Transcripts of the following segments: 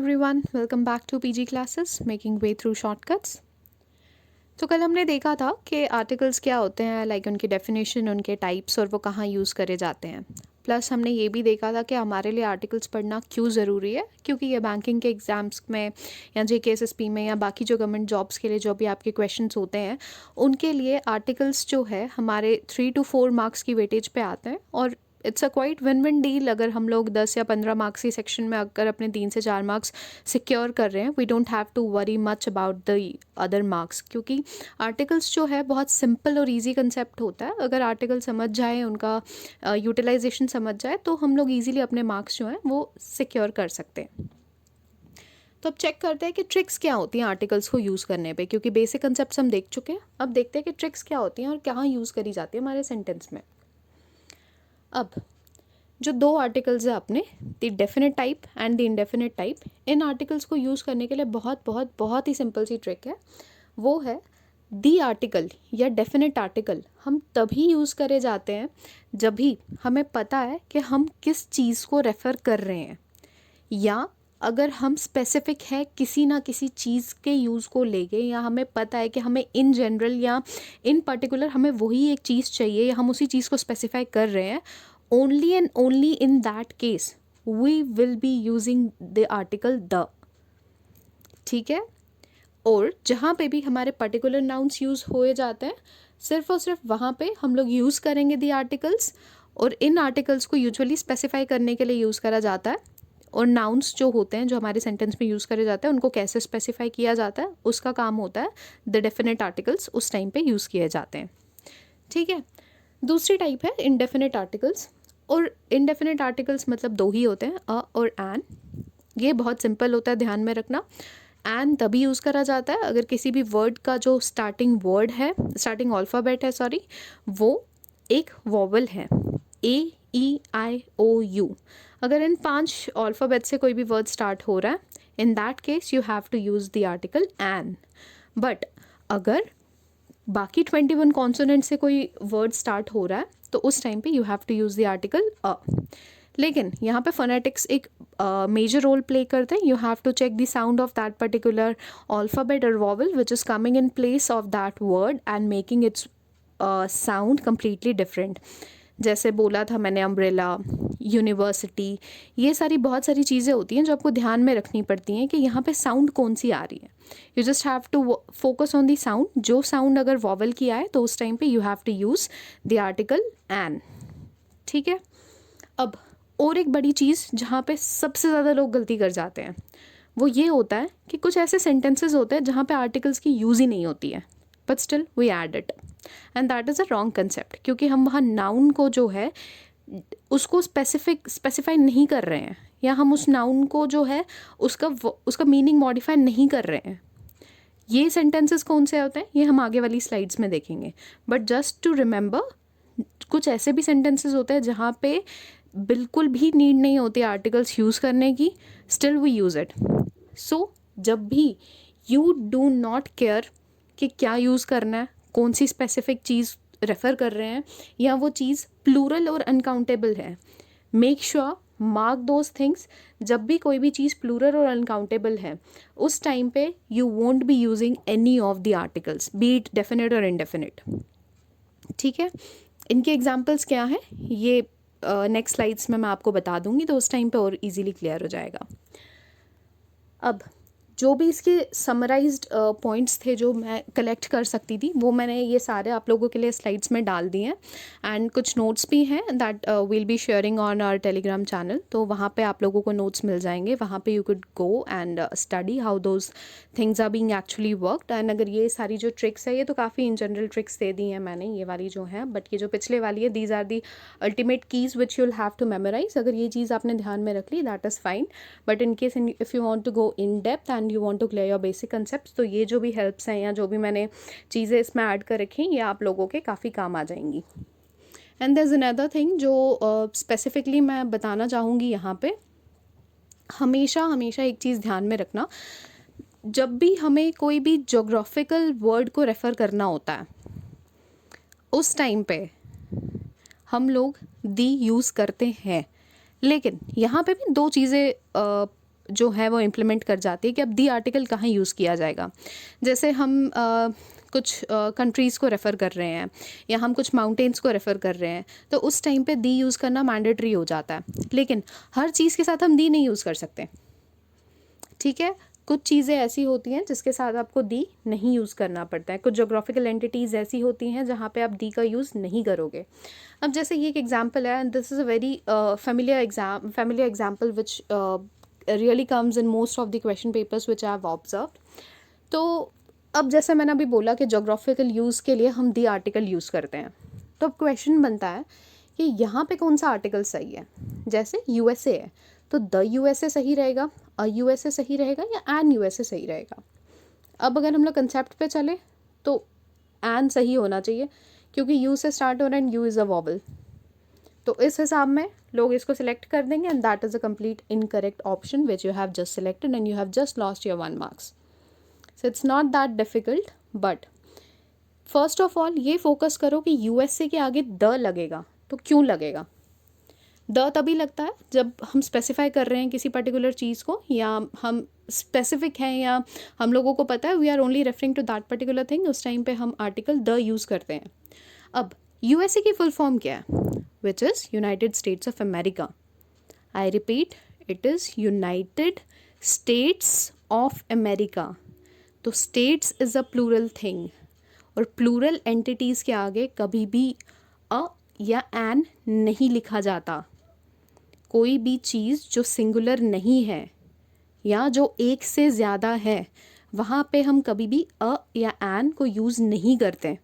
everyone, welcome back to PG classes, making way through shortcuts. तो कल हमने देखा था कि आर्टिकल्स क्या होते हैं, लाइक उनकी डेफिनेशन, उनके टाइप्स और वो कहाँ यूज़ करे जाते हैं। प्लस हमने ये भी देखा था कि हमारे लिए आर्टिकल्स पढ़ना क्यों ज़रूरी है, क्योंकि ये बैंकिंग के एग्ज़ाम्स में या JKSSP में या बाकी जो गवर्नमेंट जॉब्स के लिए जो भी आपके क्वेश्चंस होते हैं उनके लिए आर्टिकल्स जो है हमारे 3 to 4 मार्क्स की वेटेज पे आते हैं। और it's a quite win win deal अगर हम लोग 10 या 15 मार्क्स की सेक्शन में अगर अपने 3 से 4 मार्क्स सिक्योर कर रहे हैं, we don't have to worry much about the other marks, क्योंकि आर्टिकल्स जो है बहुत सिंपल और इजी कंसेप्ट होता है। अगर आर्टिकल समझ जाए, उनका यूटिलाइजेशन समझ जाए, तो हम लोग ईजिली अपने मार्क्स जो हैं वो सिक्योर कर सकते हैं। तो अब चेक करते हैं कि ट्रिक्स क्या होती हैं आर्टिकल्स को यूज़ करने पे, क्योंकि बेसिक कंसेप्ट्स हम देख चुके हैं। अब देखते हैं कि ट्रिक्स क्या होती हैं और कहाँ यूज़ करी जाती है हमारे सेंटेंस में। अब जो दो आर्टिकल्स है अपने, the definite type and the indefinite type, in articles को यूज़ करने के लिए बहुत बहुत बहुत ही सिंपल सी ट्रिक है। वो है दी आर्टिकल या डेफिनेट आर्टिकल हम तभी यूज़ करे जाते हैं जब भी हमें पता है कि हम किस चीज़ को रेफ़र कर रहे हैं, या अगर हम स्पेसिफिक है किसी ना किसी चीज़ के यूज़ को लेके, या हमें पता है कि हमें इन जनरल या इन पर्टिकुलर हमें वही एक चीज़ चाहिए या हम उसी चीज़ को स्पेसिफाई कर रहे हैं। Only and only in that case we will be using the article the. ठीक है। और जहाँ पे भी हमारे पर्टिकुलर नाउन्स यूज़ हुए जाते हैं, सिर्फ और सिर्फ वहाँ पे हम लोग यूज़ करेंगे दी आर्टिकल्स। और इन आर्टिकल्स को यूजुअली स्पेसिफाई करने के लिए यूज़ करा जाता है। और नाउन्स जो होते हैं जो हमारे सेंटेंस में यूज़ करे जाते हैं, उनको कैसे स्पेसिफाई किया जाता है उसका काम होता है द डेफिनेट आर्टिकल्स उस टाइम पे यूज़ किए जाते हैं। ठीक है। दूसरी टाइप है इनडेफिनेट आर्टिकल्स। और इनडेफिनेट आर्टिकल्स मतलब दो ही होते हैं, अ और एन। ये बहुत सिंपल होता है, ध्यान में रखना। एन तभी यूज़ करा जाता है अगर किसी भी वर्ड का जो स्टार्टिंग वर्ड है, स्टार्टिंग अल्फ़ाबेट है सॉरी, वो एक वॉवल है, AEIOU। अगर इन 5 अल्फ़ाबेट से कोई भी वर्ड स्टार्ट हो रहा है, in that case you have to use the article an. But अगर बाकी 21 कॉन्सोनेंट से कोई वर्ड स्टार्ट हो रहा है तो उस टाइम पे you have to use the article a. लेकिन यहाँ पे फोनेटिक्स एक मेजर रोल प्ले करते हैं। You have to check the sound of that particular alphabet और vowel which is coming in place of that word and making its sound completely different. जैसे बोला था मैंने अम्ब्रेला, यूनिवर्सिटी, ये सारी बहुत सारी चीज़ें होती हैं जो आपको ध्यान में रखनी पड़ती हैं कि यहाँ पे साउंड कौन सी आ रही है। You just have to focus on the sound. जो साउंड अगर वॉवल की आए तो उस टाइम पे you have to use the article an. ठीक है। अब और एक बड़ी चीज़ जहाँ पे सबसे ज़्यादा लोग गलती कर जाते हैं वो ये होता है कि कुछ ऐसे सेंटेंसेस होते हैं जहाँ पे आर्टिकल्स की यूज़ ही नहीं होती है, but still we add it, and that is a wrong concept. क्योंकि हम वहाँ नाउन को जो है उसको स्पेसिफाई नहीं कर रहे हैं, या हम उस नाउन को जो है उसका मीनिंग मॉडिफाई नहीं कर रहे हैं। ये सेंटेंसेस कौन से होते हैं ये हम आगे वाली स्लाइड्स में देखेंगे। बट जस्ट टू रिमेंबर, कुछ ऐसे भी सेंटेंसेस होते हैं जहाँ पे बिल्कुल भी नीड नहीं होती आर्टिकल्स यूज़ करने की, स्टिल वी यूज़ इट। सो जब भी यू डू नॉट केयर कि क्या यूज़ करना है, कौन सी स्पेसिफिक चीज़ रेफ़र कर रहे हैं, या वो चीज़ प्लूरल और अनकाउंटेबल है, make sure mark those things. जब भी कोई भी चीज़ प्लूरल और अनकाउंटेबल है उस टाइम पे you won't be using any of the articles, B it definite और इनडेफिनेट। ठीक है। इनके एग्जाम्पल्स क्या हैं ये नेक्स्ट स्लाइड्स में मैं आपको बता दूंगी, तो उस टाइम पे और इजीली क्लियर हो जाएगा। अब जो भी इसके समराइज्ड पॉइंट्स थे जो मैं कलेक्ट कर सकती थी वो मैंने ये सारे आप लोगों के लिए स्लाइड्स में डाल दिए हैं। एंड कुछ नोट्स भी हैं that will be sharing on our Telegram channel, तो वहाँ पे आप लोगों को नोट्स मिल जाएंगे। वहाँ पे you could go and study how those things are being actually worked. And अगर ये सारी जो ट्रिक्स है, ये तो काफ़ी इन जनरल ट्रिक्स दे दी हैं मैंने, ये वाली जो है, बट ये जो पिछले वाली है, these are the ultimate keys which you'll have to memorise. अगर ये चीज़ आपने ध्यान में रख ली that is fine, but in case if you want to go in depth and you want to clear your basic concepts, तो ये जो भी हेल्प्स हैं या जो भी मैंने चीज़ें इसमें ऐड कर रखी ये आप लोगों के काफ़ी काम आ जाएंगी। And there is another thing जो स्पेसिफिकली मैं बताना चाहूँगी यहाँ पे, हमेशा हमेशा एक चीज़ ध्यान में रखना, जब भी हमें कोई भी जोग्राफिकल वर्ड को रेफ़र करना होता है उस टाइम पे हम लोग दी यूज़ करते हैं। लेकिन यहाँ पे भी दो चीज़ें जो है वो इम्प्लीमेंट कर जाती है कि अब दी आर्टिकल कहाँ यूज़ किया जाएगा। जैसे हम कुछ कंट्रीज़ को रेफ़र कर रहे हैं या हम कुछ माउंटेन्स को रेफ़र कर रहे हैं, तो उस टाइम पे दी यूज़ करना मैंडेटरी हो जाता है। लेकिन हर चीज़ के साथ हम दी नहीं यूज़ कर सकते, ठीक है। कुछ चीज़ें ऐसी होती हैं जिसके साथ आपको दी नहीं यूज़ करना पड़ता है। कुछ जोग्राफिकल एंटिटीज़ ऐसी होती हैं जहाँ पे आप दी का यूज़ नहीं करोगे। अब जैसे ये एक एग्जांपल है, and this is a very familiar example which really comes in most of the question papers which I have observed. तो अब जैसे मैंने अभी बोला कि जोग्राफिकल यूज़ के लिए हम दी आर्टिकल यूज़ करते हैं, तो अब क्वेश्चन बनता है कि यहाँ पे कौन सा आर्टिकल सही है। जैसे यूएसए है तो द यूएसए सही रहेगा, अ यूएसए सही रहेगा या एन यूएसए सही रहेगा। अब अगर हम लोग कंसेप्ट पे चले तो एन सही होना चाहिए क्योंकि यू से स्टार्ट हो रहा है and you is a vowel. तो इस हिसाब में लोग इसको सिलेक्ट कर देंगे and that is a complete incorrect option which you have just selected and you have just lost your 1 marks. So it's not that difficult, but first of all ये focus करो कि यूएसए के आगे the लगेगा तो क्यों लगेगा। The तभी लगता है जब हम स्पेसिफाई कर रहे हैं किसी पर्टिकुलर चीज़ को, या हम स्पेसिफिक हैं, या हम लोगों को पता है we are only referring to that particular thing, उस टाइम पे हम आर्टिकल द यूज़ करते हैं। अब यूएसए की फुल फॉर्म क्या है, which is United States of America. I repeat, it is United States of America. तो States is a plural thing, और प्लूरल एंटिटीज़ के आगे कभी भी अ या एन नहीं लिखा जाता। कोई भी चीज़ जो सिंगुलर नहीं है या जो एक से ज़्यादा है, वहाँ पे हम कभी भी अ या एन को यूज़ नहीं करते।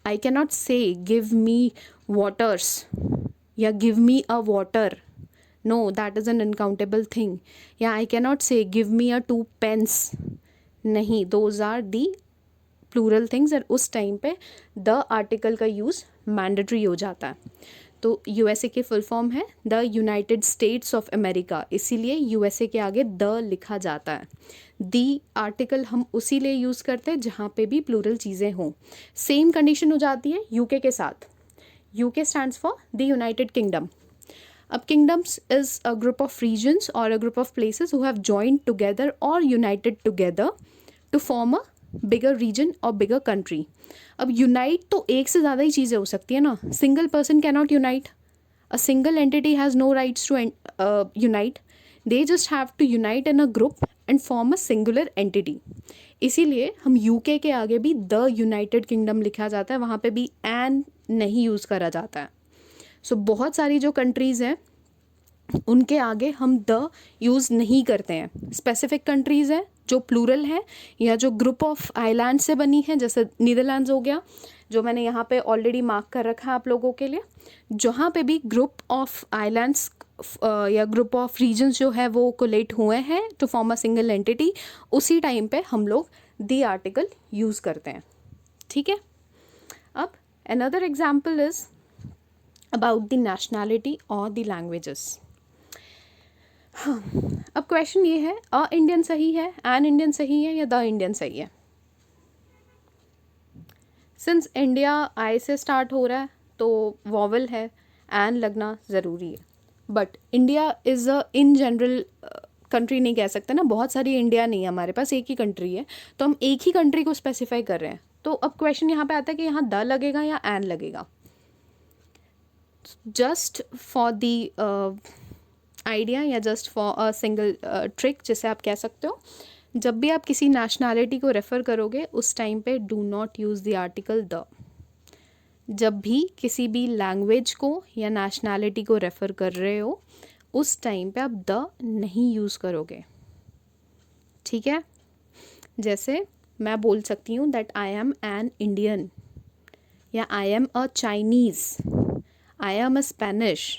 I can not say give me waters या give me a water, no, that is an uncountable thing. या I can not say give me a 2 pens, नहीं, those are the plural things, और उस time पे the article का use mandatory हो जाता है। तो यूएसए की फुल फॉर्म है the United States of America, इसीलिए यूएसए के आगे द लिखा जाता है। दी आर्टिकल हम उसी लिए यूज़ करते हैं जहाँ पे भी प्लूरल चीज़ें हों। सेम कंडीशन हो जाती है यूके के साथ। UK stands for the United Kingdom. अब kingdoms is a group of regions और a group of places who have joined together और united together to form a bigger region और बिगर कंट्री। अब यूनाइट तो एक से ज़्यादा ही चीज़ें हो सकती है ना, single person can not unite, a single entity has no rights to unite, they just have to unite in a group and form a singular entity. इसीलिए हम यूके के आगे भी द यूनाइटेड किंगडम लिखा जाता है, वहाँ पे भी एन नहीं यूज़ करा जाता है। सो बहुत सारी जो कंट्रीज़ हैं उनके आगे हम द यूज़ नहीं करते हैं। स्पेसिफिक कंट्रीज़ हैं जो प्लूरल है या जो ग्रुप ऑफ आइलैंड से बनी है, जैसे नीदरलैंड्स हो गया, जो मैंने यहाँ पे ऑलरेडी मार्क कर रखा है आप लोगों के लिए। जहाँ पे भी ग्रुप ऑफ आइलैंड्स या ग्रुप ऑफ रीजन्स जो है वो कोलेट हुए हैं to form a single entity, उसी टाइम पे हम लोग दी आर्टिकल यूज़ करते हैं, ठीक है। अब another example is about the nationality और द लैंग्वेजेस। हाँ, अब क्वेश्चन ये है, अ इंडियन सही है, एन इंडियन सही है या द इंडियन सही है। सिंस इंडिया आई से स्टार्ट हो रहा है तो वॉवल है, एन लगना ज़रूरी है। But India is a in general country नहीं कह सकते ना, बहुत सारी इंडिया नहीं है हमारे पास, एक ही कंट्री है, तो हम एक ही कंट्री को स्पेसिफाई कर रहे हैं। तो अब क्वेश्चन यहाँ पे आता है कि यहाँ द लगेगा या एन लगेगा। जस्ट फॉर द आइडिया या just for a single trick जिसे आप कह सकते हो, जब भी आप किसी नेशनैलिटी को रेफ़र करोगे उस टाइम पे do not use the article the. जब भी किसी भी लैंग्वेज को या नेशनैलिटी को रेफ़र कर रहे हो उस टाइम पे आप द नहीं यूज़ करोगे, ठीक है। जैसे मैं बोल सकती हूँ that I am an Indian, या I am a Chinese, I am a Spanish,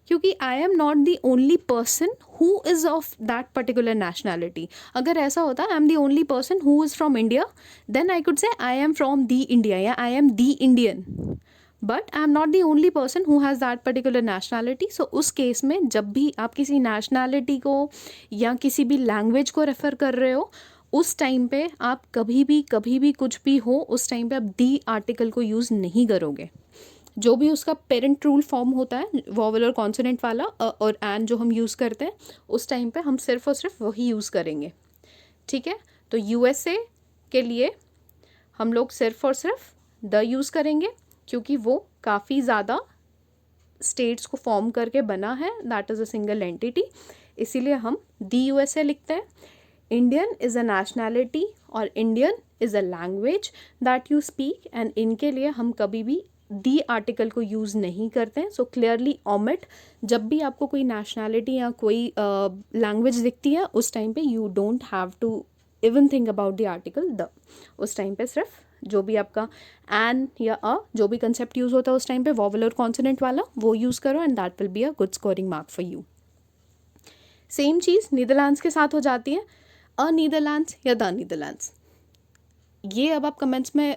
क्योंकि I am not the only person who is of that particular nationality. अगर ऐसा होता I am the only person who is from India, then I could say I am from the India या I am the Indian, but I am not the only person who has that particular nationality. सो उस case में जब भी आप किसी nationality को या किसी भी लैंग्वेज को रेफ़र कर रहे हो उस टाइम पे आप कभी भी कुछ भी हो उस टाइम पे आप दी आर्टिकल को यूज़ नहीं करोगे। जो भी उसका पेरेंट रूल फॉर्म होता है वॉवल और कॉन्सोनेंट वाला और एन जो हम यूज़ करते हैं, उस टाइम पे हम सिर्फ और सिर्फ वही यूज़ करेंगे, ठीक है। तो यूएसए के लिए हम लोग सिर्फ और सिर्फ द यूज़ करेंगे क्योंकि वो काफ़ी ज़्यादा स्टेट्स को फॉर्म करके बना है, that is a single entity, इसीलिए हम दी यूएसए लिखते हैं। इंडियन इज़ अ नेशनैलिटी और Indian is a language that you speak, and इनके लिए हम कभी भी दी आर्टिकल को यूज़ नहीं करते हैं। सो क्लियरली ओमिट, जब भी आपको कोई नेशनैलिटी या कोई लैंग्वेज दिखती है उस टाइम पे you don't have to even think about the article the, उस टाइम पे सिर्फ जो भी आपका एन या अ जो भी कंसेप्ट यूज़ होता है उस टाइम पे वॉवल और कॉन्सोनेंट वाला वो यूज़ करो, and that will be a good scoring mark for you. Same cheese Netherlands के साथ हो जाती है, अ नीदरलैंड्स या द नीदरलैंड्स। ये अब आप कमेंट्स में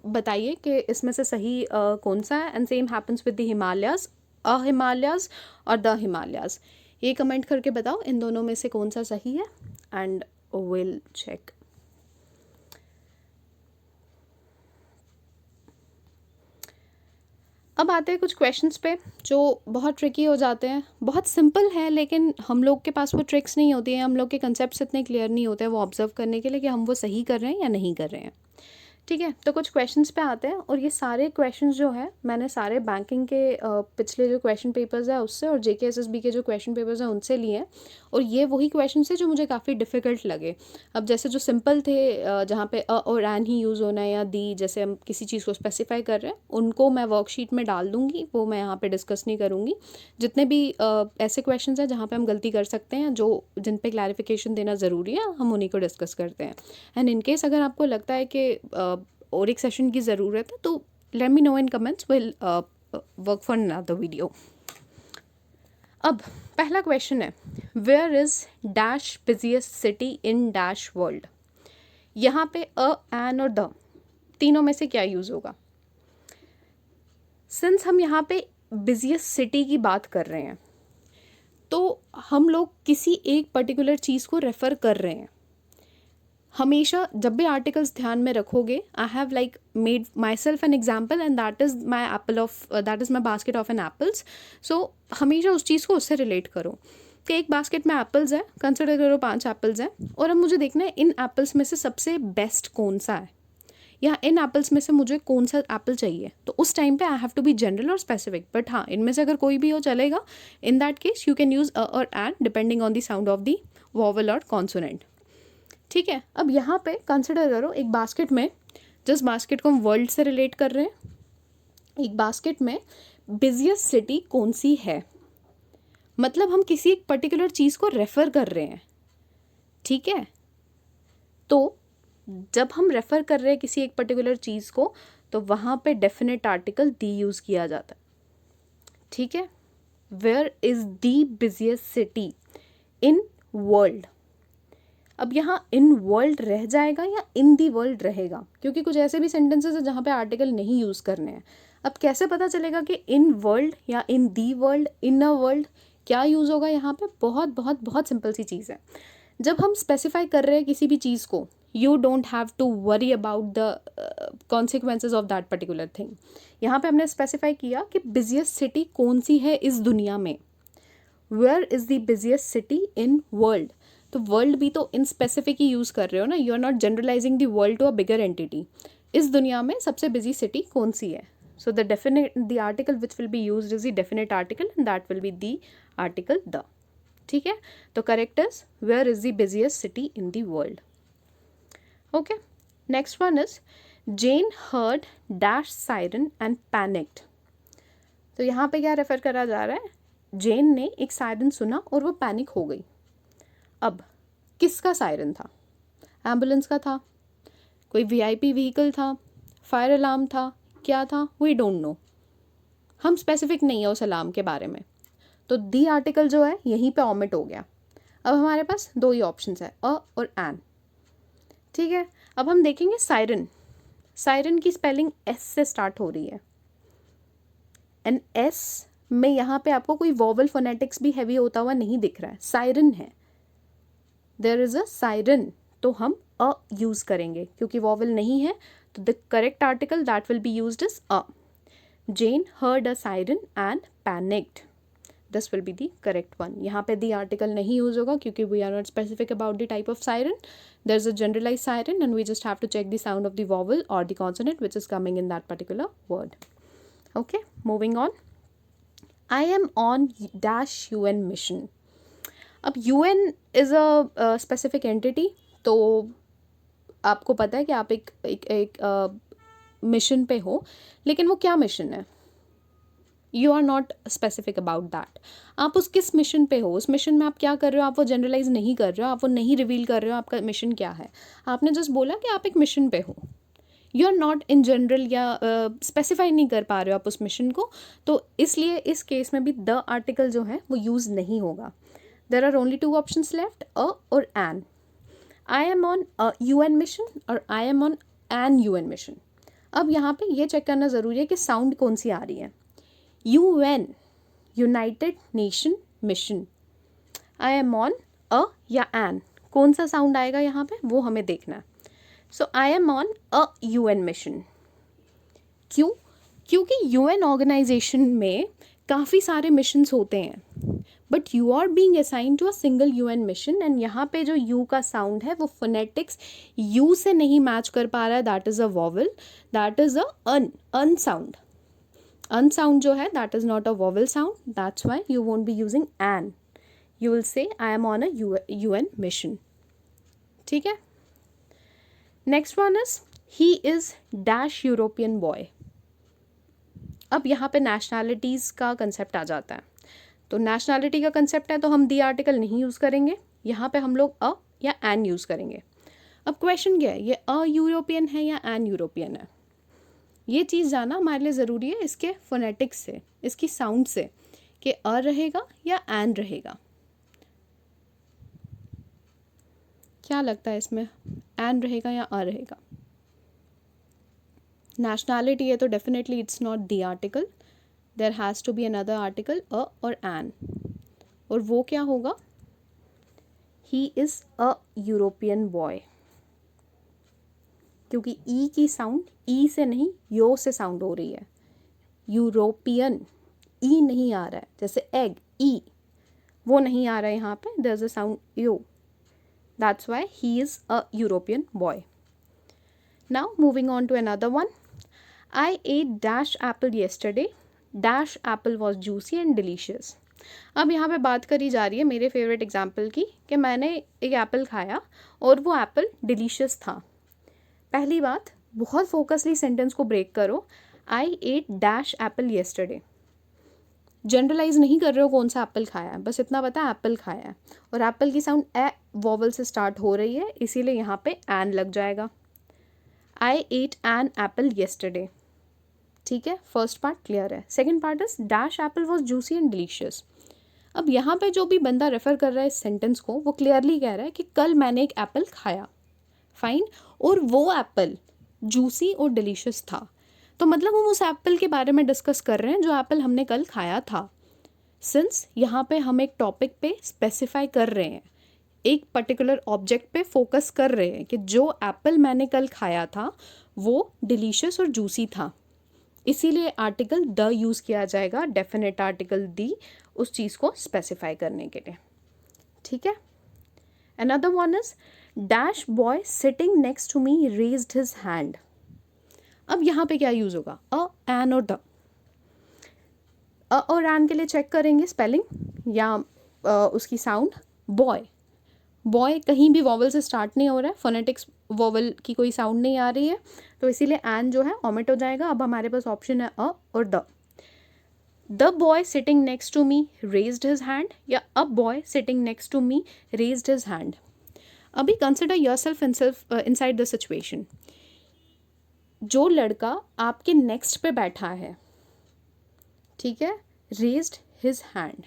बताइए कि इसमें से सही कौन सा है। And same happens with the Himalayas, a Himalayas और द हिमालयाज। ये कमेंट करके बताओ इन दोनों में से कौन सा सही है, एंड विल चेक। अब आते हैं कुछ क्वेश्चंस पे जो बहुत ट्रिकी हो जाते हैं। बहुत सिंपल है लेकिन हम लोग के पास वो ट्रिक्स नहीं होती हैं, हम लोग के कंसेप्ट्स इतने क्लियर नहीं होते हैं वो ऑब्जर्व करने के लिए कि हम वो सही कर रहे हैं या नहीं कर रहे हैं, ठीक है। तो कुछ क्वेश्चंस पे आते हैं, और ये सारे क्वेश्चंस जो है मैंने सारे बैंकिंग के पिछले जो क्वेश्चन पेपर्स है उससे और जेकेएसएसबी के जो क्वेश्चन पेपर्स हैं उनसे लिए हैं, और ये वही क्वेश्चन है जो मुझे काफ़ी डिफ़िकल्ट लगे। अब जैसे जो सिंपल थे जहाँ पे अ और एन ही यूज़ होना है या दी, जैसे हम किसी चीज़ को स्पेसिफाई कर रहे हैं, उनको मैं वर्कशीट में डाल दूँगी, वो मैं यहाँ पर डिस्कस नहीं करूँगी। जितने भी ऐसे क्वेश्चन हैं जहाँ पर हम गलती कर सकते हैं, जो जिन पर क्लैरिफिकेशन देना ज़रूरी है, हम उन्हीं को डिस्कस करते हैं। एंड इनकेस अगर आपको लगता है कि और एक सेशन की ज़रूरत है तो let me know in comments, will work for another video. अब पहला क्वेश्चन है, where is dash busiest city in dash world. यहाँ पे अ, एन और द तीनों में से क्या यूज़ होगा। सिंस हम यहाँ पे बिजिएस्ट सिटी की बात कर रहे हैं तो हम लोग किसी एक पर्टिकुलर चीज़ को रेफ़र कर रहे हैं। हमेशा जब भी आर्टिकल्स ध्यान में रखोगे, I have like made myself an example and that is my apple of that is my basket of an apples. So हमेशा उस चीज़ को उससे रिलेट करो कि एक बास्केट में एप्पल्स है, कंसिडर करो 5 एप्पल्स हैं, और अब मुझे देखना है इन एप्पल्स में से सबसे बेस्ट कौन सा है, या इन एप्पल्स में से मुझे कौन सा एप्पल चाहिए। तो उस टाइम पे I have to be general और स्पेसिफिक, बट हाँ इनमें से अगर कोई भी हो चलेगा। In that case you can use a और an depending on the sound of the vowel और कॉन्सोनेंट, ठीक है। अब यहाँ पे कंसिडर करो एक बास्केट में, जिस बास्केट को हम वर्ल्ड से रिलेट कर रहे हैं, एक बास्केट में बिजिएस्ट सिटी कौन सी है, मतलब हम किसी एक पर्टिकुलर चीज़ को रेफ़र कर रहे हैं, ठीक है। तो जब हम रेफ़र कर रहे हैं किसी एक पर्टिकुलर चीज़ को तो वहाँ पे डेफिनेट आर्टिकल दी यूज़ किया जाता है, ठीक है। Where is the busiest city in world. अब यहाँ इन वर्ल्ड रह जाएगा या इन दी वर्ल्ड रहेगा, क्योंकि कुछ ऐसे भी सेंटेंसेस है जहाँ पे आर्टिकल नहीं यूज़ करने हैं। अब कैसे पता चलेगा कि इन वर्ल्ड या in the world, in a world क्या यूज़ होगा यहाँ पे। बहुत बहुत बहुत सिंपल सी चीज़ है। जब हम स्पेसिफाई कर रहे हैं किसी भी चीज़ को, you don't have to worry about the consequences of that particular thing. यहाँ पे हमने स्पेसिफाई किया कि बिजिएस्ट सिटी कौन सी है इस दुनिया में, where is the busiest city in world. तो वर्ल्ड भी तो इन स्पेसिफिक ही यूज़ कर रहे हो ना, you are not generalising the world to a bigger entity. इस दुनिया में सबसे बिजी सिटी कौन सी है। So the article which will be used is the definite article and that will be the article the, ठीक है। तो correct is where is the busiest city in the world. Okay, next one is Jane heard dash siren and panicked. तो यहाँ पे क्या refer करा जा रहा है, जेन ने एक सायरन सुना और वो पैनिक हो गई। अब किसका सायरन था, एम्बुलेंस का था, कोई वीआईपी व्हीकल था, फायर अलार्म था, क्या था, वी डोंट नो, हम स्पेसिफिक नहीं है उस अलार्म के बारे में। तो दी आर्टिकल जो है यहीं पे ओमिट हो गया। अब हमारे पास दो ही ऑप्शंस है, अ और एन, ठीक है। अब हम देखेंगे सायरन, सायरन की स्पेलिंग एस से स्टार्ट हो रही है, एंड एस में यहाँ पे आपको कोई वोवल फोनेटिक्स भी हैवी होता हुआ नहीं दिख रहा है, सायरन है, देयर इज़ अ सायरन। तो हम अ यूज़ करेंगे क्योंकि वॉवल नहीं है, तो the correct article that will be used is a. Jane heard a siren and panicked. This will be the correct one. यहाँ पे the article नहीं यूज होगा क्योंकि we are not specific about the type of siren. There's a generalized siren and we just have to check the sound of the vowel or the consonant which is coming in that particular word. Okay, moving on. I am on dash UN mission. अब UN is a specific entity, तो आपको पता है कि आप एक mission पे हो, लेकिन वो क्या मिशन है, you are not specific about that. आप उस किस मिशन पे हो, उस मिशन में आप क्या कर रहे हो, आप वो जनरलाइज नहीं कर रहे हो, आप वो नहीं रिवील कर रहे हो आपका मिशन क्या है. आपने जस्ट बोला कि आप एक मिशन पे हो, you are not in general या स्पेसिफाई नहीं कर पा रहे हो आप उस मिशन को, तो इसलिए इस केस में भी द आर्टिकल जो है वो यूज़ नहीं होगा. There are only 2 options left, a और an. I am on a UN mission और I am on an UN mission. अब यहाँ पे ये चेक करना ज़रूरी है कि साउंड कौन सी आ रही है. UN, United nation mission. I am on अ या एन, कौन सा साउंड आएगा यहाँ पे वो हमें देखना है. So I am on a UN mission. क्यों? क्योंकि UN ऑर्गेनाइजेशन में काफ़ी सारे मिशंस होते हैं, but you are being assign to a single UN mission. And यहाँ पे जो U का साउंड है वो फोनेटिक्स U से नहीं मैच कर पा रहा है. That is a vowel, that is a un sound. Un sound जो है that is not a vowel sound. That's why you won't be using an. You will say I am on a UN mission. ठीक है. Next one is he is dash European boy. अब यहाँ पे nationalities का concept आ जाता है. तो nationality का कंसेप्ट है तो हम दी आर्टिकल नहीं यूज़ करेंगे, यहाँ पे हम लोग अ या एन यूज़ करेंगे. अब क्वेश्चन क्या है, ये अ यूरोपियन है या एन यूरोपियन है, ये चीज़ जानना हमारे लिए ज़रूरी है इसके फोनेटिक्स से, इसकी साउंड से, कि अ रहेगा या एन रहेगा. क्या लगता है इसमें, एन रहेगा या अ रहेगा? नेशनैलिटी है तो definitely it's not the article, there has to be another article a और एन. और वो क्या होगा, he is a European boy. क्योंकि ई की साउंड ई से नहीं यो से साउंड हो रही है. यूरोपियन ई नहीं आ रहा है, जैसे एग ई वो नहीं आ रहा है यहाँ पे, there is a sound yo. That's why he is a European boy. Now moving on to another one. I ate dash apple yesterday, dash apple was juicy and delicious. अब यहाँ पे बात करी जा रही है मेरे फेवरेट एग्जाम्पल की, कि मैंने एक एप्पल खाया और वो एप्पल डिलीशियस था. पहली बात, बहुत फोकसली सेंटेंस को ब्रेक करो. I ate dash apple yesterday. Generalize नहीं कर रहे हो कौन सा एप्पल खाया है, बस इतना पता है एप्पल खाया है. और एप्पल की साउंड ए वॉवल से स्टार्ट हो रही है, इसीलिए यहाँ पे एन लग जाएगा. आई एट एन एप्पल येस्टरडे. ठीक है, फर्स्ट पार्ट क्लियर है. Second part is dash apple was juicy and delicious. अब यहाँ पे जो भी बंदा रेफर कर रहा है इस सेंटेंस को, वो क्लियरली कह रहा है कि कल मैंने एक एप्पल खाया. फाइन. और वो एप्पल जूसी और डिलीशियस था, तो मतलब हम उस एप्पल के बारे में डिस्कस कर रहे हैं जो एप्पल हमने कल खाया था. सिंस यहाँ पे हम एक टॉपिक पे स्पेसिफाई कर रहे हैं, एक पर्टिकुलर ऑब्जेक्ट पे फोकस कर रहे हैं कि जो एप्पल मैंने कल खाया था वो डिलीशियस और जूसी था, इसीलिए आर्टिकल द यूज़ किया जाएगा, डेफिनेट आर्टिकल दी, उस चीज़ को स्पेसिफाई करने के लिए. ठीक है. Another one is dash boy sitting next to me raised his hand. अब यहाँ पे क्या यूज़ होगा, अ एन और द. अ और एन के लिए चेक करेंगे स्पेलिंग या उसकी साउंड. बॉय, बॉय कहीं भी वॉवल से स्टार्ट नहीं हो रहा है, फोनेटिक्स वॉवल की कोई साउंड नहीं आ रही है, तो इसीलिए एन जो है ओमिट हो जाएगा. अब हमारे पास ऑप्शन है अ और the. The boy sitting next to me raised his hand या a boy sitting next to me raised his hand. अभी consider yourself inside the situation. जो लड़का आपके नेक्स्ट पे बैठा है, ठीक है, रेज्ड हिज हैंड,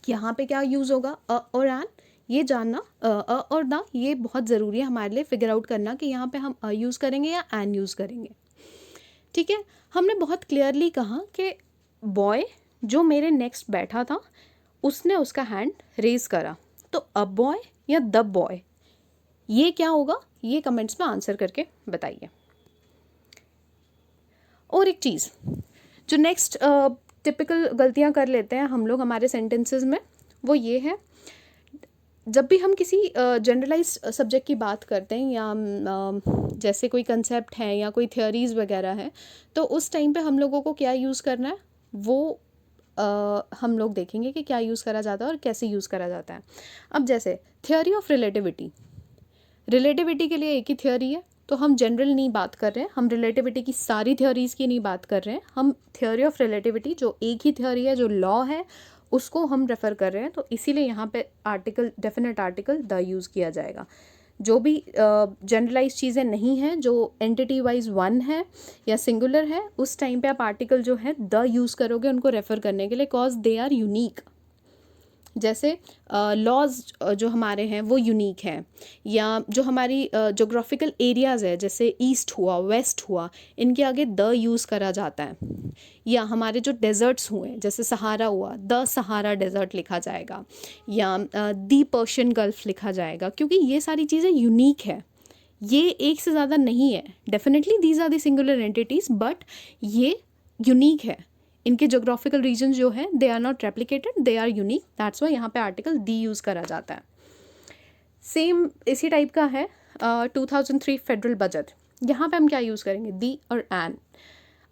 यहाँ पे क्या यूज़ होगा, अ और एन. ये जानना अ और द, ये बहुत ज़रूरी है हमारे लिए फिगर आउट करना कि यहाँ पे हम अ यूज़ करेंगे या एन यूज़ करेंगे. ठीक है. हमने बहुत क्लियरली कहा कि बॉय जो मेरे नेक्स्ट बैठा था उसने उसका हैंड रेज करा, तो अ बॉय या द बॉय, ये क्या होगा, ये कमेंट्स में आंसर करके बताइए. और एक चीज़ जो नेक्स्ट टिपिकल गलतियाँ कर लेते हैं हम लोग हमारे सेंटेंसेस में, वो ये है, जब भी हम किसी जनरलाइज सब्जेक्ट की बात करते हैं या जैसे कोई कंसेप्ट है या कोई थ्योरीज वगैरह है, तो उस टाइम पे हम लोगों को क्या यूज़ करना है वो हम लोग देखेंगे कि क्या यूज़ करा जाता है और कैसे यूज़ करा जाता है। अब जैसे थ्योरी ऑफ रिलेटिविटी, रिलेटिविटी के लिए एक ही थ्योरी है, तो हम जनरल नहीं बात कर रहे हैं, हम रिलेटिविटी की सारी थ्योरीज़ की नहीं बात कर रहे हैं, हम थ्योरी ऑफ रिलेटिविटी जो एक ही थ्योरी है, जो लॉ है, उसको हम रेफ़र कर रहे हैं। तो इसीलिए यहाँ पे article, definite article the use किया जाएगा। जो भी जनरलाइज चीज़ें नहीं हैं, जो एंटिटी वाइज वन है या सिंगुलर है, उस टाइम पे आप आर्टिकल जो है द यूज़ करोगे उनको रेफ़र करने के लिए, कॉज दे आर यूनिक। जैसे लॉज जो हमारे हैं वो यूनिक हैं, या जो हमारी जोग्राफिकल एरियाज़ है जैसे ईस्ट हुआ, वेस्ट हुआ, इनके आगे द यूज़ करा जाता है। या हमारे जो डेजर्ट्स हुए जैसे सहारा हुआ, द सहारा डेजर्ट लिखा जाएगा, या दी पर्शियन गल्फ लिखा जाएगा, क्योंकि ये सारी चीज़ें यूनिक है, ये एक से ज़्यादा नहीं है। Definitely these are the singular entities, but ये यूनिक है, इनके जोग्राफिकल रीजन जो है they are not replicated, they are unique, that's why यहाँ पे आर्टिकल दी यूज़ करा जाता है। सेम इसी टाइप का है 2003 फेडरल बजट, यहाँ पे हम क्या यूज़ करेंगे, दी और एन।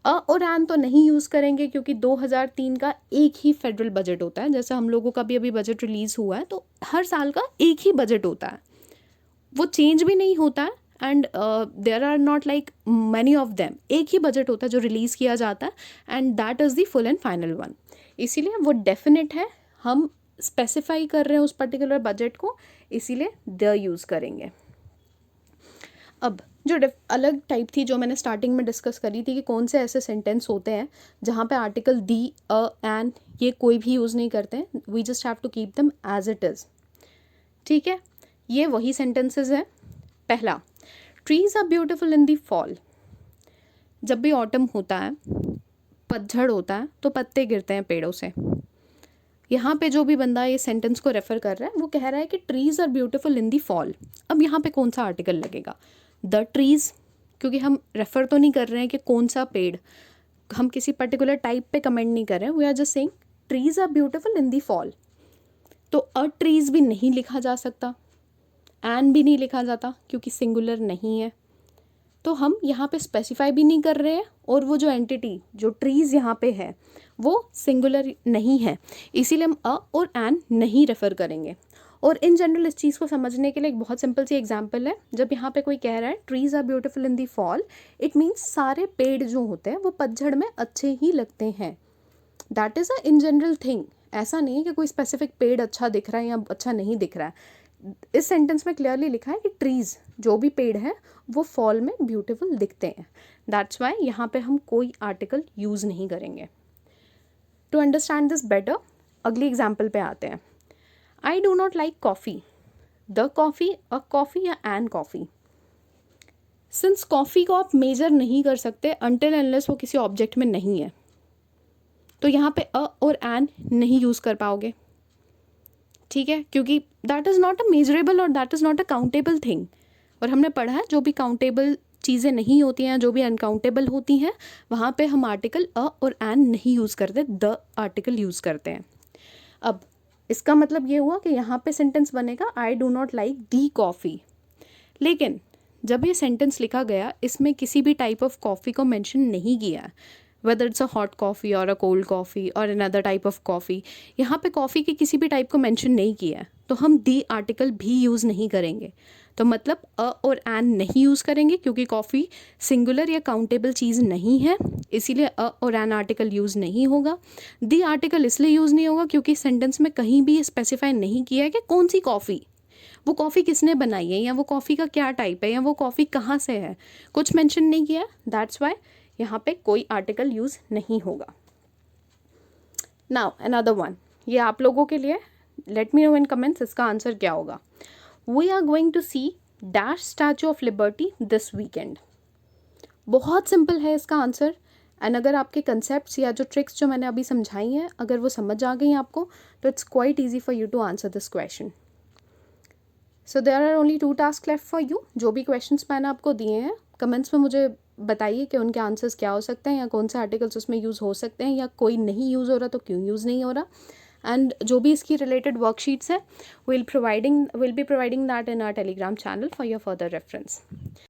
और एन तो नहीं यूज़ करेंगे क्योंकि 2003 का एक ही फेडरल बजट होता है। जैसे हम लोगों का भी अभी बजट रिलीज़ हुआ है, तो हर साल का एक ही बजट होता है, वो चेंज भी नहीं होता है, and there are not like many of them. एक ही बजट होता है जो रिलीज़ किया जाता है, and that is the full and final one. इसीलिए वो डेफिनेट है, हम स्पेसिफाई कर रहे हैं उस पर्टिकुलर बजट को, इसीलिए द यूज़ करेंगे। अब जो अलग टाइप थी जो मैंने स्टार्टिंग में डिस्कस करी थी कि कौन से ऐसे सेंटेंस होते हैं जहाँ पे आर्टिकल दी, एन ये कोई भी यूज़ नहीं करते हैं, we just have to keep them as it is. ठीक है, ये वही सेंटेंसेस हैं। पहला, trees are beautiful in the fall. जब भी ऑटम होता है, पतझड़ होता है, तो पत्ते गिरते हैं पेड़ों से। यहाँ पे जो भी बंदा ये सेंटेंस को रेफर कर रहा है वो कह रहा है कि trees are beautiful in the fall. अब यहाँ पे कौन सा आर्टिकल लगेगा, द ट्रीज, क्योंकि हम रेफर तो नहीं कर रहे हैं कि कौन सा पेड़, हम किसी पर्टिकुलर टाइप पे कमेंट नहीं कर रहे हैं, we are just saying trees are beautiful in the fall. तो अ ट्रीज भी नहीं लिखा जा सकता, एन भी नहीं लिखा जाता क्योंकि सिंगुलर नहीं है, तो हम यहाँ पे स्पेसिफाई भी नहीं कर रहे हैं, और वो जो एंटिटी जो ट्रीज़ यहाँ पे है वो सिंगुलर नहीं है, इसीलिए हम अ और एन नहीं रेफ़र करेंगे। और इन जनरल इस चीज़ को समझने के लिए एक बहुत सिंपल सी एग्जांपल है। जब यहाँ पे कोई कह रहा है trees are beautiful in the fall, it means सारे पेड़ जो होते हैं वो पतझड़ में अच्छे ही लगते हैं। That is a in general thing, ऐसा नहीं है कि कोई स्पेसिफिक पेड़ अच्छा दिख रहा है या अच्छा नहीं दिख रहा है। इस सेंटेंस में क्लियरली लिखा है कि ट्रीज़ जो भी पेड़ है वो फॉल में ब्यूटीफुल दिखते हैं, दैट्स वाई यहाँ पे हम कोई आर्टिकल यूज़ नहीं करेंगे। टू अंडरस्टैंड दिस बेटर, अगली एग्जाम्पल पे आते हैं। I do not like coffee, the coffee, a coffee या एन कॉफ़ी। सिंस कॉफ़ी को आप मेजर नहीं कर सकते अनटिल अनलेस वो किसी ऑब्जेक्ट में नहीं है, तो यहाँ पे अ और एन नहीं यूज़ कर पाओगे। ठीक है, क्योंकि that is not a measurable और that is not a countable thing. और हमने पढ़ा है जो भी काउंटेबल चीज़ें नहीं होती हैं, जो भी अनकाउंटेबल होती हैं, वहाँ पे हम आर्टिकल अ और एन नहीं यूज़ करते, द आर्टिकल यूज़ करते हैं। अब इसका मतलब ये हुआ कि यहाँ पे सेंटेंस बनेगा I do not like the coffee. लेकिन जब ये सेंटेंस लिखा गया, इसमें किसी भी टाइप ऑफ कॉफ़ी को मेंशन नहीं किया, whether it's a hot coffee और अ कोल्ड कॉफ़ी और अनदर टाइप ऑफ कॉफ़ी, यहाँ पे कॉफ़ी के किसी भी टाइप को मेंशन नहीं किया है, तो हम दी आर्टिकल भी यूज़ नहीं करेंगे। तो मतलब अ और एन नहीं यूज़ करेंगे क्योंकि कॉफ़ी सिंगुलर या काउंटेबल चीज़ नहीं है, इसीलिए अ और एन आर्टिकल यूज़ नहीं होगा। दी आर्टिकल इसलिए यूज़ नहीं होगा क्योंकि सेंटेंस में कहीं भी स्पेसिफाई नहीं किया है कि कौन सी कॉफ़ी, वो कॉफ़ी किसने बनाई है, या वो कॉफ़ी का क्या टाइप है, या वो कॉफ़ी कहाँ से है, कुछ मेंशन नहीं किया, दैट्स वाई यहाँ पे कोई आर्टिकल यूज़ नहीं होगा। नाउ अनदर वन, ये आप लोगों के लिए, let me know in comments इसका आंसर क्या होगा। We are going to see dash Statue of Liberty this weekend. बहुत सिंपल है इसका आंसर, एंड अगर आपके कंसेप्ट्स या जो ट्रिक्स जो मैंने अभी समझाई हैं अगर वो समझ आ गई आपको, तो it's quite easy for you to answer this question. So there are only 2 task left for you. जो भी क्वेश्चंस मैंने आपको दिए हैं कमेंट्स में मुझे बताइए कि उनके आंसर्स क्या हो सकते हैं, या कौन से आर्टिकल्स उसमें यूज़ हो सकते हैं, या कोई नहीं यूज़ हो रहा तो क्यों यूज़ नहीं हो रहा। एंड जो भी इसकी रिलेटेड वर्कशीट्स हैं will be providing that in our Telegram channel for your further reference.